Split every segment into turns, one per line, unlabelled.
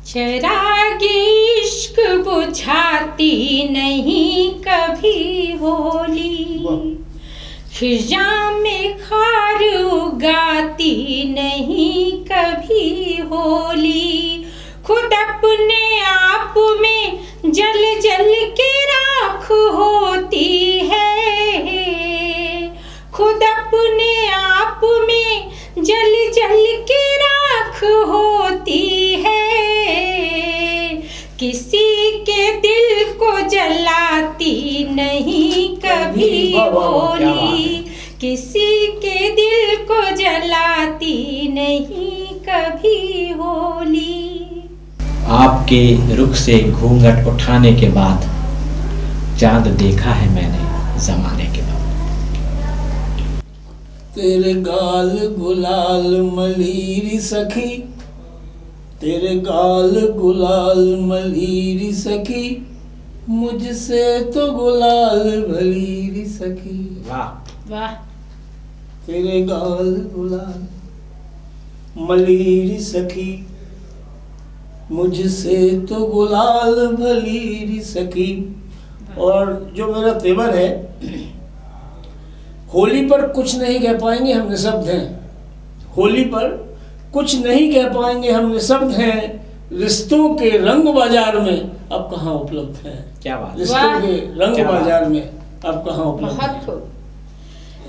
चरागे इश्क बुझाती नहीं कभी होली, खिजा में खार उगाती नहीं कभी होली। खुद अपने आप में जल जल के राख होती है, खुद अपने आप में जल जल के राख होती है। किसी के दिल को जलाती नहीं कभी होली, किसी के दिल को जलाती नहीं कभी होली।
आपके रुख से घूंघट उठाने के बाद चांद देखा है मैंने जमाने के बाद।
तेरे गाल गुलाल मलीरी सखी, तेरे गाल गुलाल मलीरी सखी, मुझसे तो गुलाल भलीरी सखी।
वाह
वाह।
तेरे गाल गुलाल मलीरी सखी, मुझसे तो गुलाल भलीरी सखी। और जो मेरा तेवर है, होली पर कुछ नहीं कह पाएंगे हम निशब्द हैं, होली पर कुछ नहीं कह पाएंगे हम निशब्द हैं। रिश्तों के रंग बाजार में अब कहाँ उपलब्ध हैं।
क्या बात।
रिश्तों के रंग बाजार में अब कहाँ उपलब्ध हैं।
बहुत खूब।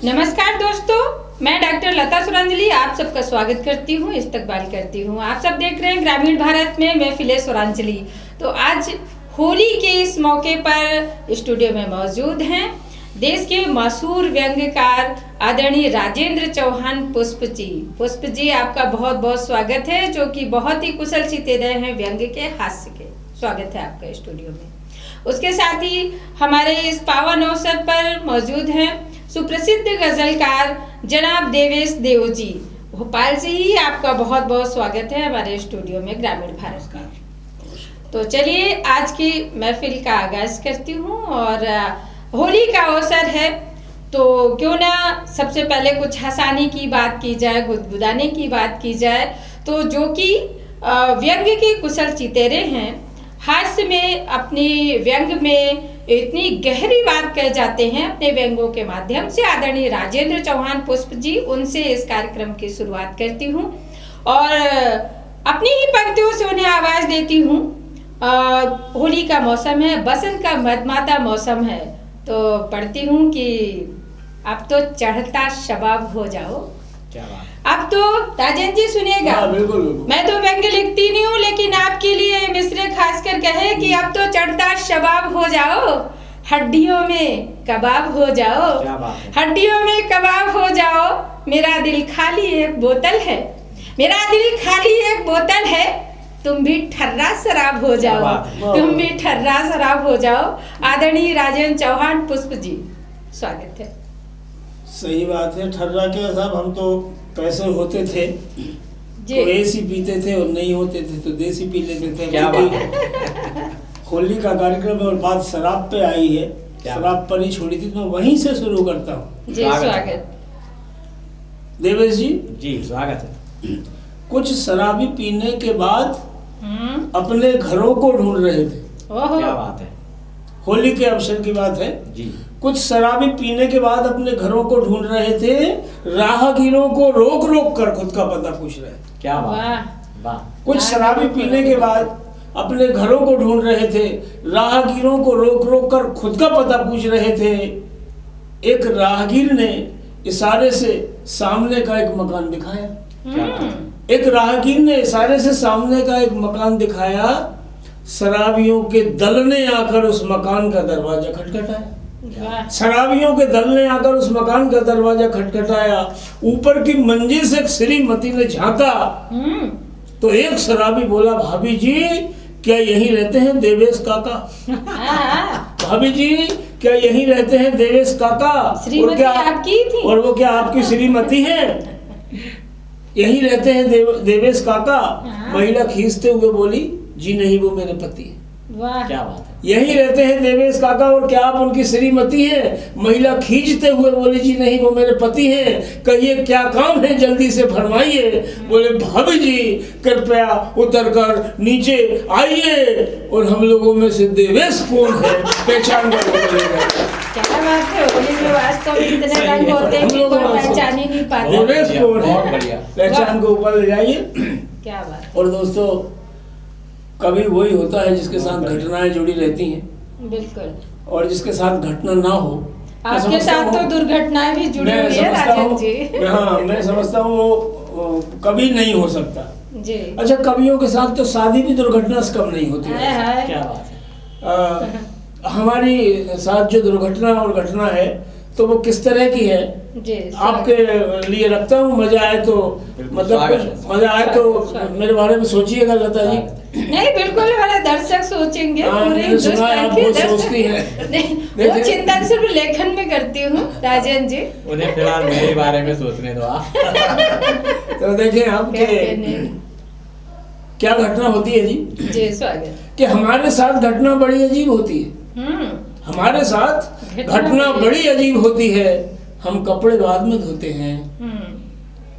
नमस्कार दोस्तों, मैं डॉक्टर लता सुरांजलि आप सबका स्वागत करती हूँ, इस्तकबाल करती हूँ। आप सब देख रहे हैं ग्रामीण भारत में महफिले सुरांजलि। तो आज होली के इस मौके पर स्टूडियो में मौजूद हैं देश के मशहूर व्यंग्यकार आदरणीय राजेंद्र चौहान पुष्प जी। पुष्प जी, आपका बहुत बहुत स्वागत है, जो कि बहुत ही कुशल चितेदय हैं व्यंग्य के, हास्य के। स्वागत है आपका स्टूडियो में। उसके साथ ही हमारे इस पावन अवसर पर मौजूद हैं सुप्रसिद्ध गजलकार जनाब देवेश देव जी। भोपाल से ही आपका बहुत बहुत स्वागत है हमारे स्टूडियो में ग्रामीण भारत का। तो चलिए आज की महफिल का आगाज करती हूँ। और होली का अवसर है तो क्यों ना सबसे पहले कुछ हंसाने की बात की जाए, गुदगुदाने की बात की जाए। तो जो कि व्यंग्य के कुशल चितेरे हैं, हास्य में अपनी व्यंग में इतनी गहरी बात कह जाते हैं अपने व्यंगों के माध्यम से, आदरणीय राजेंद्र चौहान पुष्प जी, उनसे इस कार्यक्रम की शुरुआत करती हूँ और अपनी ही पंक्तियों से उन्हें आवाज देती हूँ। होली का मौसम है, बसंत का मधमाता मौसम है, तो पढ़ती हूँ कि अब तो चढ़ता शबाब हो जाओ।
क्या बात।
अब तो राजेंद्र जी सुनिएगा,
बिल्कुल।
मैं तो व्यंग्य लिखती नहीं हूँ, लेकिन आपके लिए मिसरे खास कर कहे कि अब तो चढ़ता शबाब हो जाओ, हड्डियों में कबाब हो जाओ।
क्या बात है।
हड्डियों में कबाब हो जाओ, मेरा दिल खाली एक बोतल है, मेरा दिल खाली एक बोतल है, तुम भी ठर्रा शराब हो जाओ, तुम भी ठर्रा शराब हो जाओ। आदरणीय राजेंद्र चौहान पुष्प जी, स्वागत है।
सही बात है। ठर्रा के साहब, हम तो पैसे होते थे तो एसी पीते थे और नहीं होते थे तो देसी पी लेते थे।
क्या बात है।
होली का कार्यक्रम और बात शराब पे आई है, शराब पर ही छोड़ी थी, तो वहीं से शुरू करता हूँ।
जी स्वागत।
देवेश जी
जी स्वागत है।
कुछ शराबी पीने के बाद अपने घरों को ढूंढ रहे थे।
क्या बात है।
होली के अवसर की बात है
जी।
कुछ शराबी पीने के बाद अपने घरों को ढूंढ रहे थे, राहगीरों को रोक रोक कर खुद का पता पूछ रहे थे।
क्या बात। वाह।
कुछ शराबी पीने के बाद अपने घरों को ढूंढ रहे थे, राहगीरों को रोक रोक कर खुद का पता पूछ रहे थे। एक राहगीर ने इशारे से सामने का एक मकान दिखाया। एक राहगीर ने इशारे से सामने का एक मकान दिखाया। शराबियों के दल ने आकर उस मकान का दरवाजा खटखटाया। शराबियों के दल ने आकर उस मकान का दरवाजा खटखटाया। ऊपर की मंजिल से श्रीमती ने झांका तो एक शराबी बोला, भाभी जी क्या यहीं रहते हैं देवेश काका? भाभी जी क्या यहीं रहते हैं देवेश काका?
और क्या आपकी थी?
और वो क्या आपकी श्रीमती है? यहीं रहते हैं देवेश काका? महिला खींचते हुए बोली, जी नहीं, वो मेरे पति है।
वाह,
क्या बात है।
यही रहते हैं देवेश काका। और क्या आप उनकी श्रीमती हैं? महिला खींचते हुए बोली जी नहीं, वो मेरे पति हैं। कहिए क्या काम है, जल्दी से फरमाइए। बोले भाभी जी कृपया उतर कर नीचे आइए। और हम लोगों में से देवेश कौन है पहचान कर बोलेगा।
क्या बात है, होली में वास्तव में इतने
सही
रंग
है।
होते हैं
हम
कि
लोग
कोई
वास्तव-
पहचान ही नहीं पाता।
देवेश कौन
बहुत
है,
बढ़िया।
पहचान को ऊपर ले जाइए।
क्या बात,
और दोस्तों कभी वही होता है जिसके साथ घटनाएं जुड़ी रहती हैं
बिल्कुल।
और जिसके साथ घटना ना हो। मैं
आपके
समझता
साथ तो
हूँ-
दुर्घटनाएं भी जुड़ी
मैं
हुई है
समझता
राजन
हूँ-
जी।
हाँ, मैं समझता हूँ वो कभी नहीं हो सकता।
जी।
अच्छा, कवियों के साथ तो शादी भी दुर्घटना से कम नहीं होती
हाय
है।
हाय।
क्या बात है।
हमारी साथ जो दुर्घटना और घटना है तो वो किस तरह की है
जी,
आपके लिए रखता हूँ। मजा आए तो मतलब
स्वागत
कुछ
है।
मजा आए तो
स्वागत।
मेरे बारे में सोचिएगा लता जी।
नहीं बिल्कुल, हमारे दर्शक सोचेंगे।
हाँ,
पूरे
मैंने सुना है
हिंदुस्तान
आप
के
बहुत
दर्शक-
सोचती हैं।
नहीं, वो
देखिए-
चिंतन सिर्फ लेखन में करती हूँ राजन जी।
उन्हें फिलहाल मेरे बारे में सोचने दो आप।
तो देखें आपके
कहते नहीं।
क्या घटना होती है जी
जी स्वागत।
कि हमारे साथ घटना बड़ी अजीब होती है। हमारे साथ घटना बड़ी अजीब होती है। हम कपड़े बाद में धोते हैं,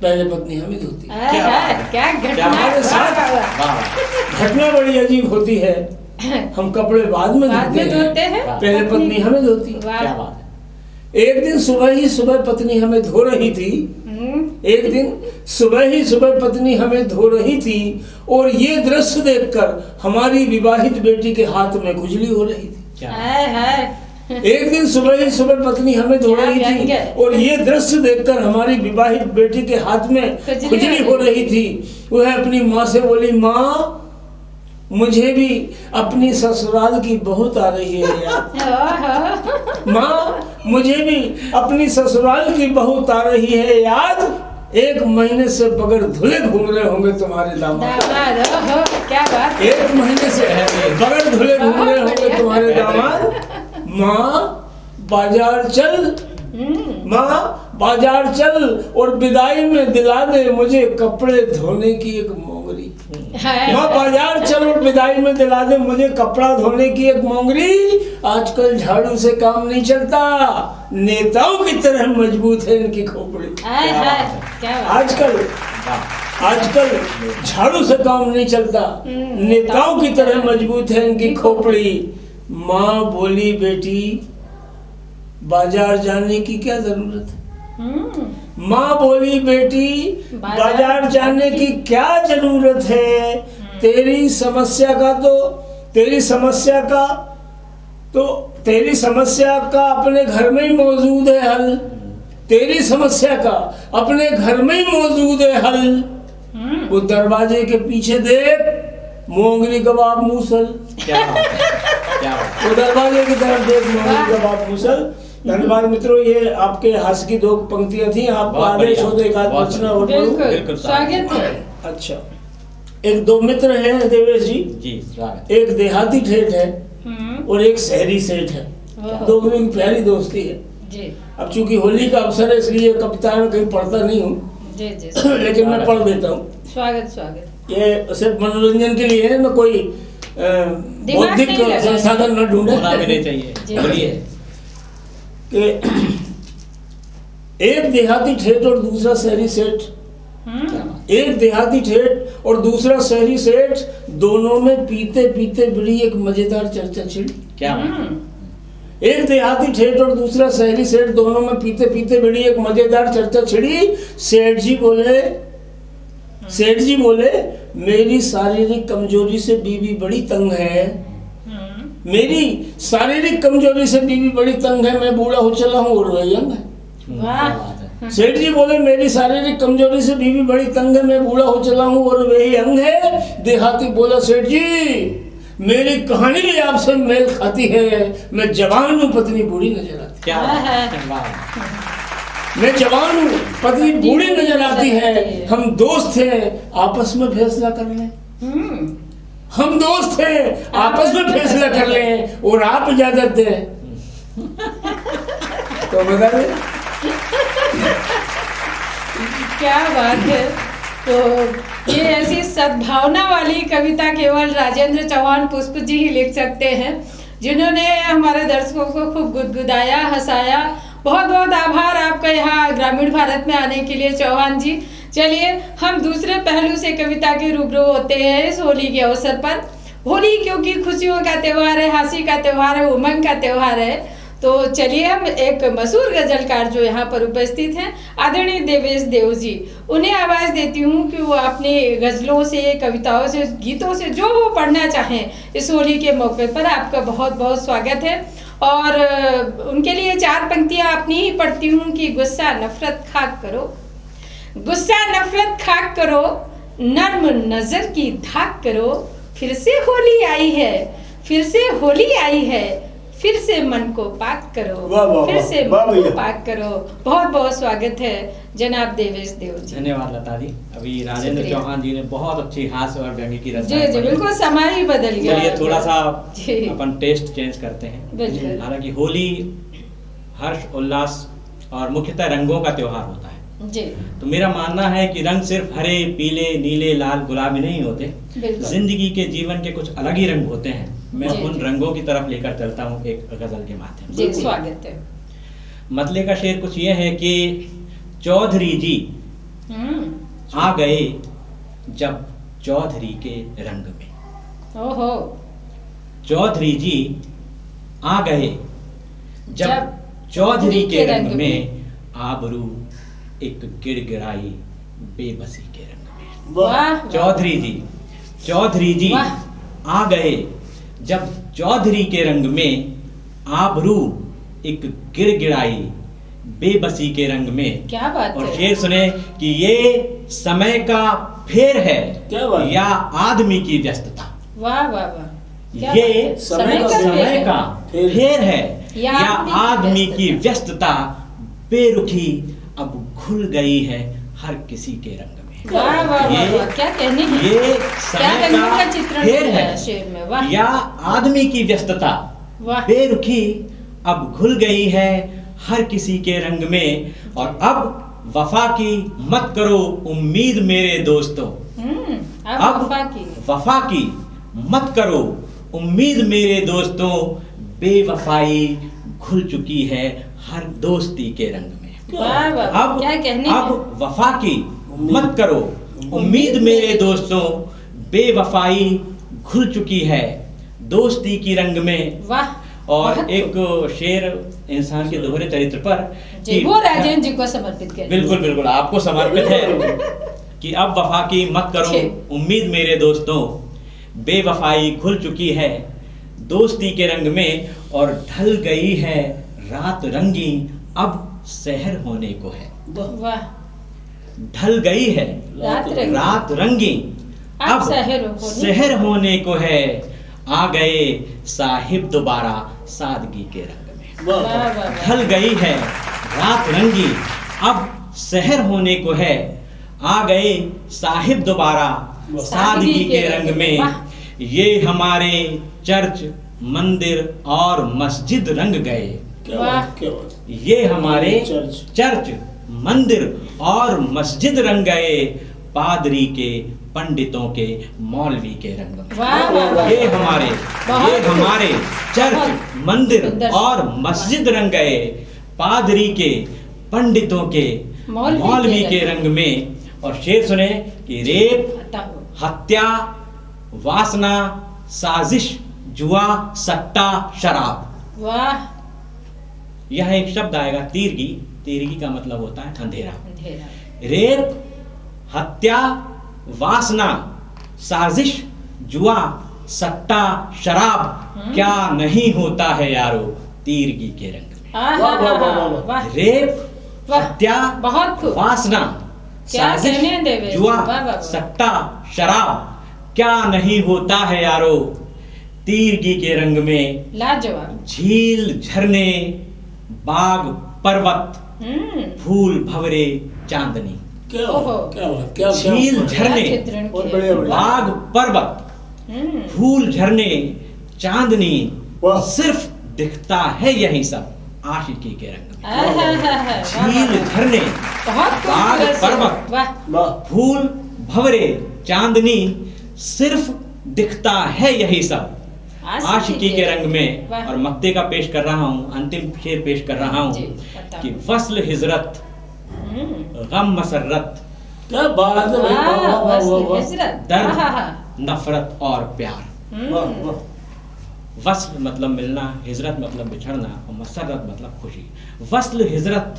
पहले पत्नी हमें धोती है।
हाय हाय, क्या घटना,
हमारे साथ-
वाह, वाह,
वाह।
घटना बड़ी अजीब होती है। हम कपड़े बाद में
बाद में धोते हैं,
पहले पत्नी हमें धोती है।
वाह।
क्या बात है।
एक दिन सुबह पत्नी हमें धो रही थी। एक दिन सुबह पत्नी हमें धो रही थी और ये दृश्य देखकर हमारी विवाहित बेटी के हाथ में खुजली हो रही थी।
क्या
हाय हाय।
एक दिन सुबह पत्नी हमें धो रही थी और ये दृश्य देखकर हमारी विवाहित बेटी के हाथ में खुजली हो रही थी। वह अपनी माँ से बोली, माँ मुझे भी अपनी ससुराल की बहुत आ रही है याद। माँ मुझे भी अपनी ससुराल की बहुत आ रही है याद। 1 महीने से बगैर धुले घूम रहे होंगे तुम्हारे दामाद।
दामाद, ओहो, क्या बात।
1 महीने से बगैर धुले घूम रहे होंगे तुम्हारे दामाद। माँ बाजार चल, माँ बाजार चल और विदाई में दिला दे मुझे कपड़े धोने की एक मोंगरी। माँ बाजार चल और विदाई में दिला दे मुझे कपड़ा धोने की एक मोंगरी। आजकल झाड़ू से काम नहीं चलता, नेताओं की तरह मजबूत है इनकी खोपड़ी।
हाय हाय, क्या बात।
आजकल झाड़ू से काम नहीं चलता, नेताओं की तरह मजबूत है इनकी खोपड़ी। माँ बोली, बेटी बाजार जाने की क्या जरूरत है। माँ बोली, बेटी बाजार जाने की क्या जरूरत है। तेरी समस्या का अपने घर में ही मौजूद है हल। तेरी समस्या का अपने घर में ही मौजूद है हल। वो दरवाजे के पीछे देख, मोंगरी कबाब मूसल।
क्या बात है। क्या बात है।
वो दरवाजे की तरफ देख, मोंगरी कबाब मूसल। धन्यवाद मित्रों, ये आपके हास्य की 2 पंक्तियां थी। आपको
बहुत
आदेश
बढ़िया,
हो तो एक आध
बहुत
बचना और पढ़ूं।
बिल्कुल,
बिल्कुल,
स्वागत है।
अच्छा, 1-2 मित्र हैं देवेश जी।
जी स्वागत।
एक देहाती ठेठ है और एक शहरी सेठ है।
वाह।
दोनों की प्यारी दोस्ती है।
जी
अब चूंकि होली का अवसर है इसलिए कविता में कहीं पढ़ता नहीं हूँ,
जी जी,
लेकिन मैं पढ़ देता हूँ।
स्वागत।
ये सिर्फ मनोरंजन के लिए है, मैं कोई बौद्धिक
नहीं लगाना।
संसाधन न ढूंढे।
होना भी नहीं चाहिए।
जी।
बोलिए।
कि एक देहाती ठेठ और दूसरा शहरी सेठ, एक देहाती ठेठ और दूसरा शहरी सेठ, दोनों में पीते पीते बड़ी एक मजेदार चर्चा छिड़ी।
क्या बात है।
एक देहाती ठेठ और दूसरा शहरी सेठ, दोनों में पीते पीते बड़ी एक मजेदार चर्चा छिड़ी। सेठ जी बोले, मेरी शारीरिक कमजोरी से बीवी बड़ी तंग है। मेरी शारीरिक कमजोरी से बीवी बड़ी तंग है, मैं बूढ़ा हो चला हूँ और वह यंग है।
वाह।
सेठ जी बोले, मेरी शारीरिक कमजोरी से बीवी बड़ी तंग है, मैं बूढ़ा हो चला हूँ और वही अंग है। देहाती बोला, सेठ जी मेरी कहानी भी आपसे मेल खाती है। मैं जवान हूँ, पत्नी बूढ़ी नजर आती।
क्या बात है। वाह।
मैं जवान हूँ, पत्नी बूढ़ी नजर आती है। हम दोस्त हैं, आपस में फैसला कर लें। हम दोस्त हैं, आपस में फैसला कर लें और आप इजाजत दें तो बता दें।
क्या बात है। तो ये ऐसी सद्भावना वाली कविता केवल राजेंद्र चौहान पुष्प जी ही लिख सकते हैं, जिन्होंने हमारे दर्शकों को खूब गुदगुदाया, हंसाया। बहुत बहुत आभार आपका यहाँ ग्रामीण भारत में आने के लिए चौहान जी। चलिए हम दूसरे पहलू से कविता के रूबरू होते हैं इस होली के अवसर पर। होली क्योंकि खुशियों का त्यौहार है, हंसी का त्यौहार है, उमंग का त्यौहार है। तो चलिए हम एक मशहूर गजलकार जो यहाँ पर उपस्थित हैं, आदरणीय देवेश देव जी, उन्हें आवाज़ देती हूँ कि वो अपनी गज़लों से, कविताओं से, गीतों से जो वो पढ़ना चाहें इस होली के मौके पर। आपका बहुत बहुत स्वागत है। और उनके लिए 4 पंक्तियाँ अपनी ही पढ़ती हूँ कि गुस्सा नफरत खाक करो, गुस्सा नफरत खाक करो, नर्म नज़र की धाक करो, फिर से होली आई है, फिर से होली आई है, फिर से मन को पाक करो, फिर से मन को पाक करो। बहुत बहुत स्वागत है जनाब देवेश देव जी।
धन्यवाद लता जी। अभी राजेंद्र चौहान जी ने बहुत अच्छी हास्य और व्यंग्य की रचना
जी जी बिल्कुल, समय ही बदल गया।
चलिए थोड़ा सा अपन टेस्ट चेंज करते हैं। हालांकि होली हर्ष उल्लास और मुख्यतः रंगों का त्योहार होता है
जी।
तो मेरा मानना है कि रंग सिर्फ हरे, पीले, नीले, लाल, गुलाबी नहीं होते। जिंदगी के जीवन के कुछ अलग ही रंग होते हैं। मैं उन रंगों की तरफ लेकर चलता हूँ एक गजल के माध्यम से।
जी स्वागत है।
मतले का शेर कुछ ये है कि चौधरी जी आ गए जब चौधरी के रंग में।
ओहो।
चौधरी जी आ गए जब चौधरी के रंग में, आबरू एक गिड़गिड़ाई बेबसी के रंग में।
वाह।
चौधरी जी आ गए जब चौधरी के रंग में, आबरू एक गिड़गिड़ाई बेबसी के रंग में।
क्या बात
और
है।
शेर सुने कि ये समय का फेर है या आदमी की व्यस्तता।
वाह वाह वाह।
ये समय का फेर है या आदमी की व्यस्तता, बेरुखी अब घुल गई है हर किसी के रंग में।
वाह वाह वाह, क्या कहने हैं।
ये समय का
चित्रण
फेर है
शेर में। वाह।
या आदमी की व्यस्तता, बेरुखी अब घुल गई है हर किसी के रंग में। और अब वफा की मत करो उम्मीद मेरे दोस्तों, अब वफा की मत करो उम्मीद मेरे दोस्तों, बेवफाई घुल चुकी है हर दोस्ती के रंग में।
अब क्या कहने
अब वफा की मत करो उम्मीद मेरे दोस्तों, बेवफाई घुल चुकी है दोस्ती की रंग में।
वाह।
और एक शेर इंसान के दोहरे चरित्र पर
वो राजेंद्र जी को समर्पित करें।
बिल्कुल बिल्कुल आपको समर्पित है कि अब वफा की मत करो उम्मीद मेरे दोस्तों, बेवफाई घुल चुकी है दोस्ती के रंग में। और ढल गई है रात रंगी, अब सहर होने को है।
वाह।
ढल गई है रात रंगी, अब सहर होने को है। आ गए साहिब दोबारा सादगी के रंग में। ढल गई है रात रंगी, अब सहर होने को है। आ गए साहिब दोबारा सादगी के रंग में। ये हमारे चर्च, मंदिर और मस्जिद रंग गए। ये हमारे चर्च, मंदिर और मस्जिद रंग गए, पादरी के, पंडितों के, मौलवी के रंग में। ये हमारे चर्च, मंदिर और मस्जिद रंग गए, पादरी के, पंडितों के, मौलवी के रंग में। और शेर सुने कि रेप, हत्या, वासना, साजिश, जुआ, सट्टा, शराब।
वाह।
यह एक शब्द आएगा तीरगी। तीरगी का मतलब होता है अंधेरा। रेप, हत्या, वासना, साजिश, जुआ, सट्टा, शराब, क्या नहीं होता है यारो तीरगी के रंग में। रेप, हत्या, वासना, साजिश, जुआ, सट्टा, शराब, क्या नहीं होता है यारो तीरगी के रंग में।
लाजवाब।
झील, झरने, बाग, पर्वत, फूल, भंवरे, चांदनी। झील, झरने, बाग, पर्वत, फूल, झरने, चांदनी, सिर्फ दिखता है यही सब आशिकी के रंग में। झील, झरने, बाग, पर्वत, फूल, भंवरे चांदनी सिर्फ दिखता है यही सब आशिकी के रंग में। और मक्ते का पेश कर रहा हूँ, अंतिम शेर पेश कर रहा हूँ कि वस्ल हिजरत गम मसरत,
क्या बात है भाई, वाह वाह वाह वाह।
दर्द नफरत और प्यार। वस्ल मतलब मिलना, हिजरत मतलब बिछड़ना, और मसरत मतलब खुशी। वस्ल हिजरत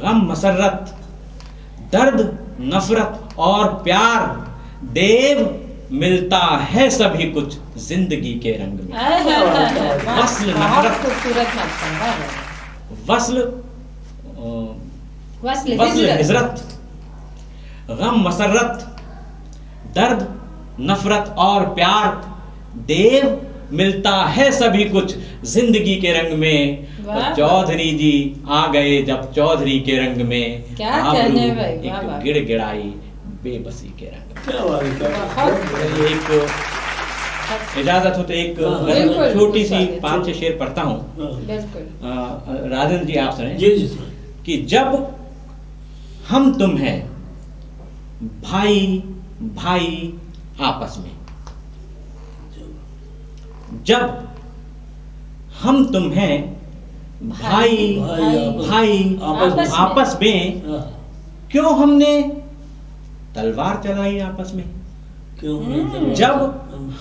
गम मसरत, दर्द नफरत और प्यार, देव मिलता है सभी कुछ जिंदगी के रंग में। वस्ल नफरत, वस्ल हिजरत गम मसरत, दर्द नफरत और प्यार, देव मिलता है सभी कुछ जिंदगी के रंग में। और चौधरी जी आ गए जब चौधरी के रंग में,
क्या कहने भाई,
एक गिड़गिड़ाई बेबसी के रंग में।
क्या बात है।
एक इजाजत हो तो एक छोटी सी 5-6 शेर पढ़ता हूँ। राजेंद्र जी आप सुने।
जी जी।
कि जब हम तुम हैं भाई भाई आपस में, जब हम तुम हैं भाई भाई आपस में, क्यों हमने तलवार चलाई आपस में।
क्यों
जब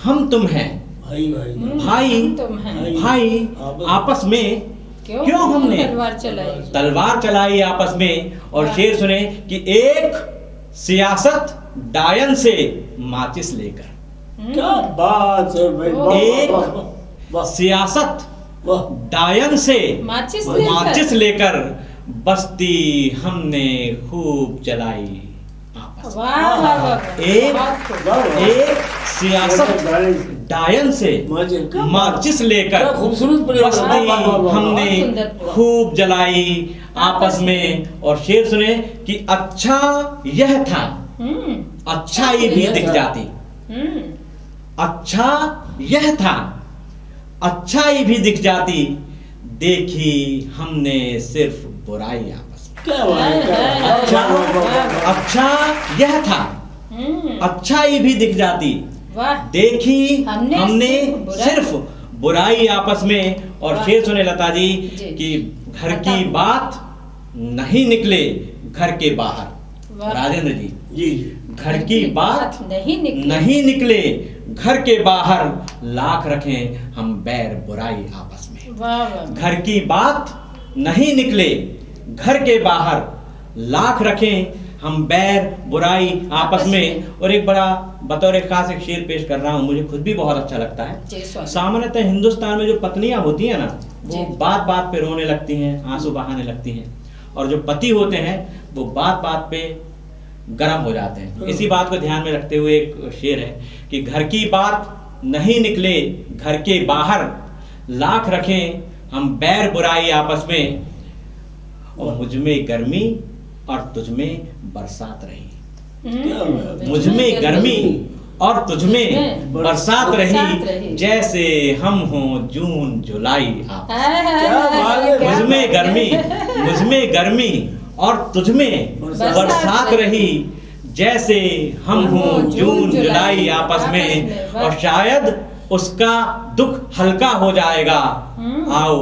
हम तुम हैं
भाई
भाई भाई आपस में, क्यों हमने तलवार चलाई आपस में। और शेर सुने कि एक सियासत डायन से माचिस लेकर,
क्या बात है भाई,
एक सियासत डायन से माचिस लेकर, बस्ती हमने खूब चलाई आपस में। एक सियासत डायन से माचिस लेकर, बस्ती हमने खूब जलाई आपस में। और शेर सुने कि अच्छा यह था अच्छाई भी दिख जाती, अच्छा यह था अच्छाई भी दिख जाती, देखी हमने सिर्फ बुराई आपस में।
क्या बात है।
अच्छा यह था अच्छाई भी दिख जाती, देखी हमने सिर्फ बुराई आपस में। और शेर सुने लता जी कि घर की बात नहीं निकले घर के बाहर। राजेंद्र जी घर की बात नहीं निकले घर के बाहर, लाख रखें हम बैर बुराई आपस में। घर की बात नहीं निकले घर के बाहर, लाख रखें हम बैर बुराई आपस में। और एक बड़ा बतौर खास एक शेर पेश कर रहा हूँ, मुझे खुद भी बहुत अच्छा लगता है। सामान्यतः हिंदुस्तान में जो पत्नियां होती हैं ना, वो बात बात पे रोने लगती हैं, आंसू बहाने लगती हैं, और जो पति होते हैं वो बात बात पे गर्म हो जाते हैं। इसी बात को ध्यान में रखते हुए एक शेर है कि घर की बात नहीं निकले घर के बाहर, लाख रखें हम बैर बुराई आपस में। और मुझ में गर्मी और तुझ में बरसात रही, मुझ में गर्मी और तुझ में बरसात रही, जैसे हम हो जून जुलाई आपस। मुझ में गर्मी और तुझ में बरसात रही, जैसे हम हो जून जुलाई आपस में। और शायद उसका दुख हल्का हो जाएगा, आओ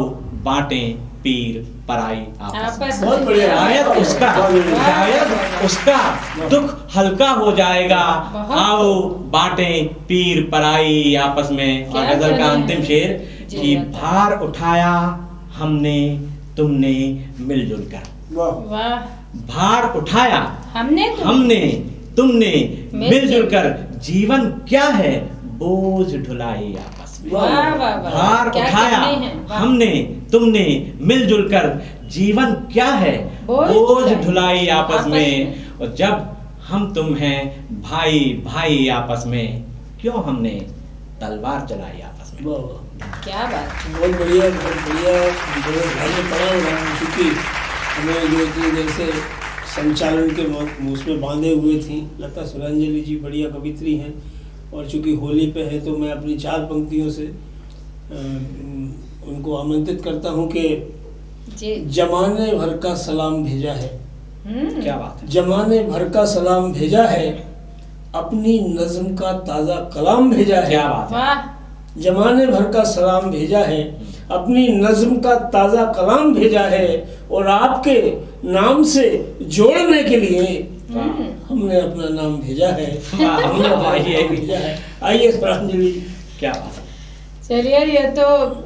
बांटें पीर पराई आपस में। शायद उसका दुख हल्का हो जाएगा, आओ बांटें पीर पराई आपस में। और गजल का अंतिम शेर कि भार उठाया हमने तुमने मिलजुल कर, भार उठाया हमने तुमने मिलजुल कर, जीवन क्या है बोझ ढुलाई आपस में। भार उठाया हमने तुमने मिलजुल कर, जीवन क्या है बोझ ढुलाई आपस में। और जब हम तुम हैं भाई भाई आपस में, क्यों हमने तलवार चलाई आपस में।
क्या बात,
बहुत बढ़िया बहुत बढ़िया। क्योंकि हमें जो जैसे संचालन के उसमें बांधे हुए थी लता सुरांजलि जी, बढ़िया कवित्री हैं। और चूँकि होली पे है तो मैं अपनी 4 पंक्तियों से उनको आमंत्रित करता हूँ कि जमाने भर का सलाम भेजा है
क्या बात है।
जमाने भर का सलाम भेजा है, अपनी नज्म का ताजा कलाम भेजा है।
क्या बात है।
वाह।
जमाने भर का सलाम भेजा है, अपनी नज्म का ताजा कलाम भेजा है, और आपके नाम से जोड़ने के लिए हमने अपना नाम भेजा है। हमने अपना नाम भेजा है। आइए श्रद्धांजलि।
क्या बात है।
चलिए, ये तो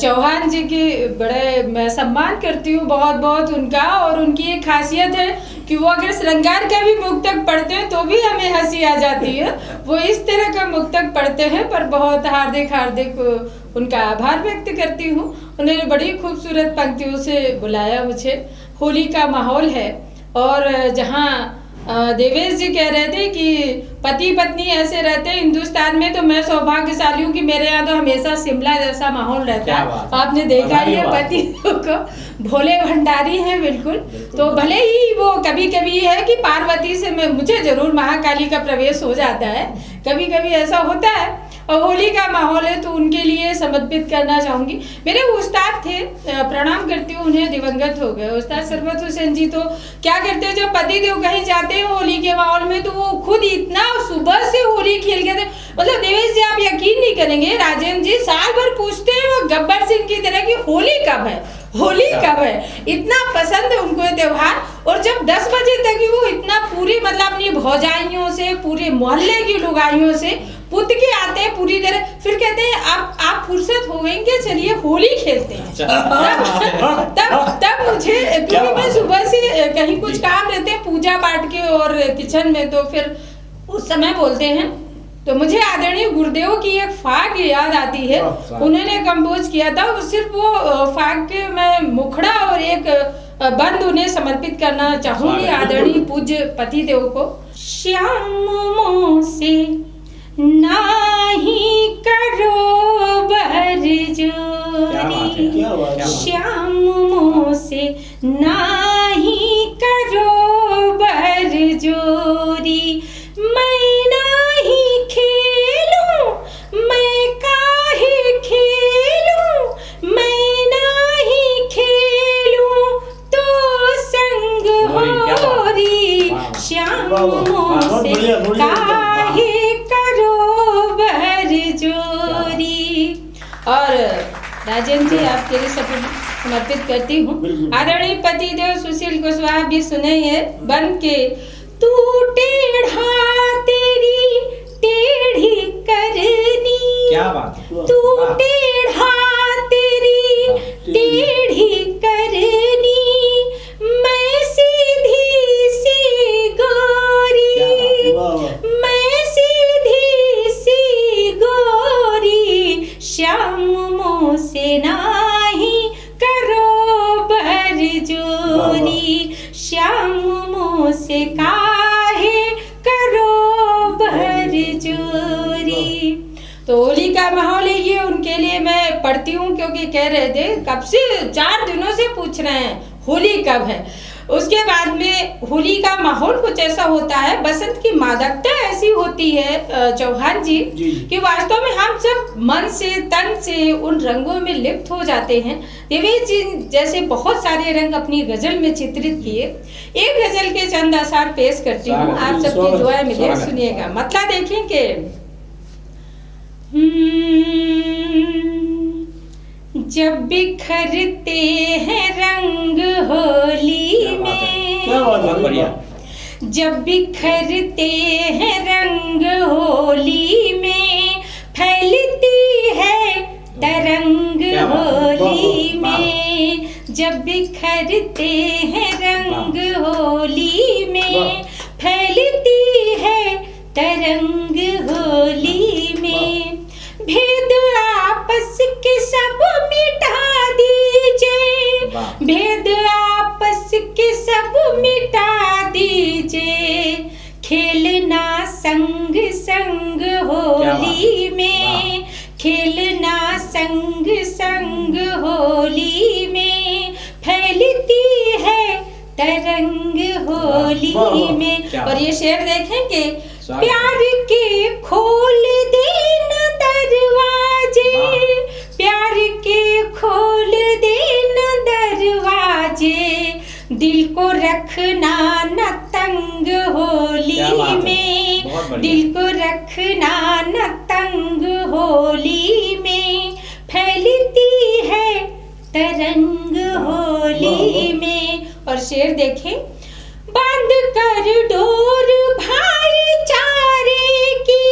चौहान जी की बड़े मैं सम्मान करती हूँ बहुत बहुत उनका, और उनकी एक खासियत है कि वो अगर श्रृंगार का भी मुक्तक पढ़ते हैं तो भी हमें हंसी आ जाती है। वो इस तरह का मुक्तक पढ़ते हैं, पर बहुत हार्दिक हार्दिक उनका आभार व्यक्त करती हूँ। उन्होंने बड़ी खूबसूरत पंक्तियों से बुलाया मुझे। होली का माहौल है, और जहाँ देवेश जी कह रहे थे कि पति पत्नी ऐसे रहते हैं हिंदुस्तान में, तो मैं सौभाग्यशाली हूँ कि मेरे यहाँ तो हमेशा शिमला जैसा माहौल रहता है। आपने देखा ही है पति को भोले भंडारी हैं बिल्कुल। तो भले ही वो कभी कभी है कि पार्वती से मुझे जरूर महाकाली का प्रवेश हो जाता है, कभी कभी ऐसा होता है। और होली का माहौल है तो उनके लिए समर्पित करना चाहूँगी। मेरे उस्ताद थे, प्रणाम करती हूँ उन्हें, दिवंगत हो गए उस्ताद सरबत हुसैन जी। तो क्या करते हैं, जब पति देव कहीं जाते हैं होली के माहौल में, तो वो खुद इतना सुबह से होली खेल के थे। मतलब देवेश जी, आप यकीन नहीं करेंगे, राजेंद्र जी साल भर पूछते हैं वो गब्बर सिंह की तरह की होली कब है, होली कब है। इतना पसंद है उनको ये त्योहार। और जब 10 बजे तक ही वो इतना पूरी मतलब अपनी भौजाइयों से, पूरे मोहल्ले की लुगाइयों से पुत के आते हैं पूरी तरह, फिर कहते हैं आप फुर्सत हो गई कि चलिए होली खेलते हैं। तब मुझे, क्योंकि मैं सुबह से कहीं कुछ काम रहते हैं पूजा पाठ के और किचन में, तो फिर उस समय बोलते हैं। तो मुझे आदरणीय गुरुदेव की एक फाग याद आती है, उन्होंने कंपोज किया था। वो सिर्फ वो फाग के मैं मुखड़ा और एक बंद उन्हें समर्पित करना चाहूंगी आदरणीय पूज्य पति देव को। श्याम से नाही करो बरजोरी, श्याम से नाही करो बरजोरी, मैं नाही खेलूं, मैं काहे खेलूं, मैं नाही खेलूं तो संग होरी, श्याम से काहे और राजेंद्र जी आपके लिए समर्पित करती हूँ। आदरणीय पति देव सुशील कुशवाहा भी सुने हैं बन के। तू टेढ़ा तेरी टेढ़ी करनी,
क्या बात है।
तू टेढ़ा तेरी टेढ़ी करनी, मैं सीधी सी गोरी, मैं सीधी सी गोरी, श्याम से नाही करो बरजोरी, श्याम से काहे करो बरजोरी। तो होली का माहौल है ये, उनके लिए मैं पढ़ती हूँ, क्योंकि कह रहे थे कब से 4 दिनों से पूछ रहे हैं होली कब है। उसके बाद में होली का माहौल कुछ ऐसा होता है, बसंत की मादकता ऐसी होती है चौहान जी कि वास्तव में हम सब मन से तन से उन रंगों में लिप्त हो जाते हैं। देवेश जी जैसे बहुत सारे रंग अपनी गजल में चित्रित किए। एक गजल के चंद आसार पेश करती हूँ, आप सबकी दुआएं मिले, सुनिएगा। मतलब देखें कि जब बिखरते हैं रंग होली में, जब बिखरते हैं रंग होली में, फैलती है तरंग होली में, जब बिखरते हैं रंग होली में, फैलती है तरंग होली में, भेद आपस के सब मिटा दीजिए, भेद आपस के सब मिटा दीजिए, खेलना संग संग होली में, खेलना संग संग होली में, फैलती है तरंग होली में। और ये शेर देखेंगे, प्यार के खोल देना दरवाजे, प्यार के खोल देना दरवाजे, दिल को रखना न तंग होली में, दिल को रखना न तंग होली में, फैलती है तरंग होली में। और शेर देखें, बांध कर डोर भाईचारे की,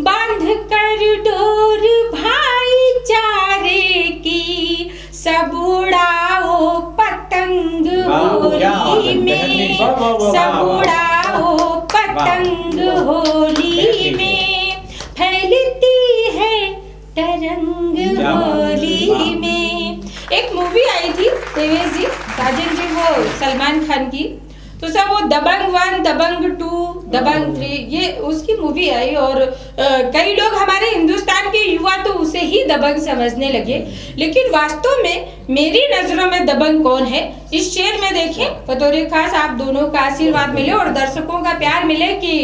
बांध कर डोर भाईचारे की, सब उड़ाओ पतंग होली में, सब उड़ाओ पतंग होली में, फैलती है तरंग होली में। एक मूवी आई थी देवेश जी, राजन जी, वो सलमान खान की, तो सब वो दबंग 1, दबंग 2, दबंग 3, ये उसकी मूवी आई। और कई लोग हमारे हिंदुस्तान के युवा तो उसे ही दबंग समझने लगे, लेकिन वास्तव में मेरी नजरों में दबंग कौन है, इस शेर में देखें। बतौर खास आप दोनों का आशीर्वाद मिले और दर्शकों का प्यार मिले कि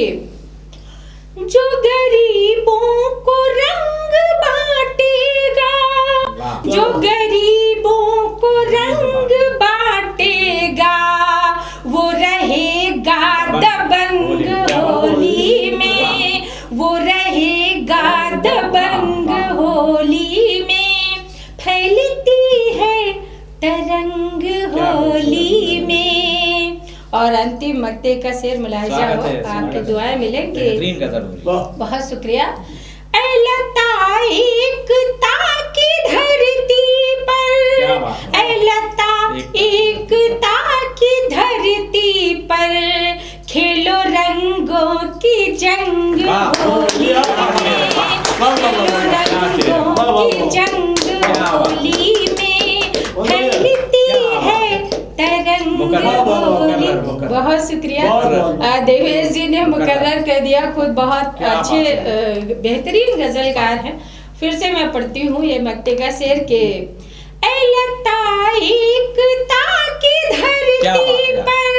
जो गरीबों को रंग बांटेगा, जो गरीबों को रंग बांटेगा, वो रहेगा दबंग होली में, वो रहेगा दबंग होली में, फैलती है तरंग होली में। और अंतिम मक्ते का शेर मुलाहिजा हो, आपकी दुआएं मिलेंगे। बहुत शुक्रिया। ऐ लता एकता की धरती पर, ऐ लता एकता की धरती पर, खेलो रंगों की जंग होली में, खेलो रंगों की जंग होली में, फैलती है तरंग होली। बहुत शुक्रिया। देवेश जी ने मुकर्रर कर दिया, खुद बहुत अच्छे बेहतरीन गजलकार हैं। फिर से मैं पढ़ती हूँ ये मक्ते का शेर के, ऐ लता एकता की धरती पर,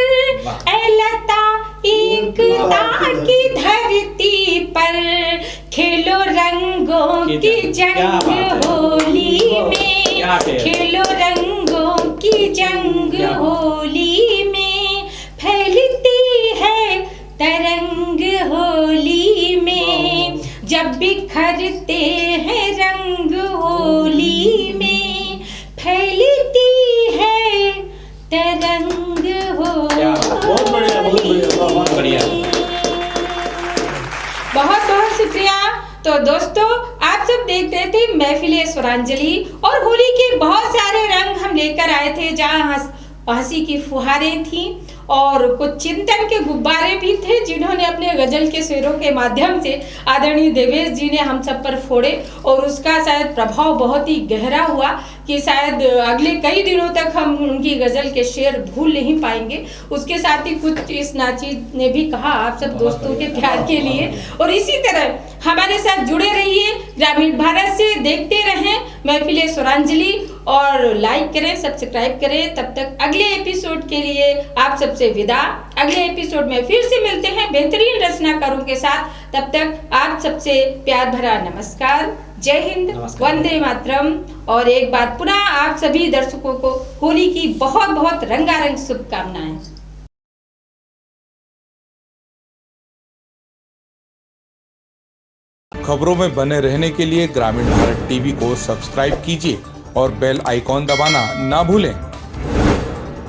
ऐ लता एकता की धरती पर, खेलो रंगों की जंग होली में, खेलो रंगों की जंग होली में, फैलती है तरंग होली में, जब बिखरते हैं रंग होली में, फैलती है तरंग होली।
बहुत बढ़िया, बहुत बढ़िया, बहुत बढ़िया।
बहुत बहुत शुक्रिया। तो दोस्तों, आप सब देख रहे थे महफिले स्वरांजलि, और होली के बहुत सारे रंग हम लेकर आए थे, जहाँ हंसी की फुहारें थी और कुछ चिंतन के गुब्बारे भी थे, जिन्होंने अपने गजल के शेरों के माध्यम से आदरणीय देवेश जी ने हम सब पर फोड़े, और उसका शायद प्रभाव बहुत ही गहरा हुआ कि शायद अगले कई दिनों तक हम उनकी गजल के शेर भूल नहीं पाएंगे। उसके साथ ही कुछ इस नाचीज ने भी कहा आप सब दोस्तों के प्यार के लिए, और इसी तरह हमारे साथ जुड़े रहिए, ग्रामीण भारत से देखते रहें महफिले स्वरांजलि, और लाइक करें, सब्सक्राइब करें। तब तक अगले एपिसोड के लिए आप सबसे विदा। अगले एपिसोड में फिर से मिलते हैं बेहतरीन रचनाकारों के साथ। तब तक आप सबसे प्यार भरा नमस्कार, जय हिंद, वंदे मातरम। और एक बार पुनः आप सभी दर्शकों को होली की बहुत बहुत रंगारंग शुभकामनाएं।
खबरों में बने रहने के लिए ग्रामीण भारत टीवी को सब्सक्राइब कीजिए और बेल आइकॉन दबाना ना भूलें।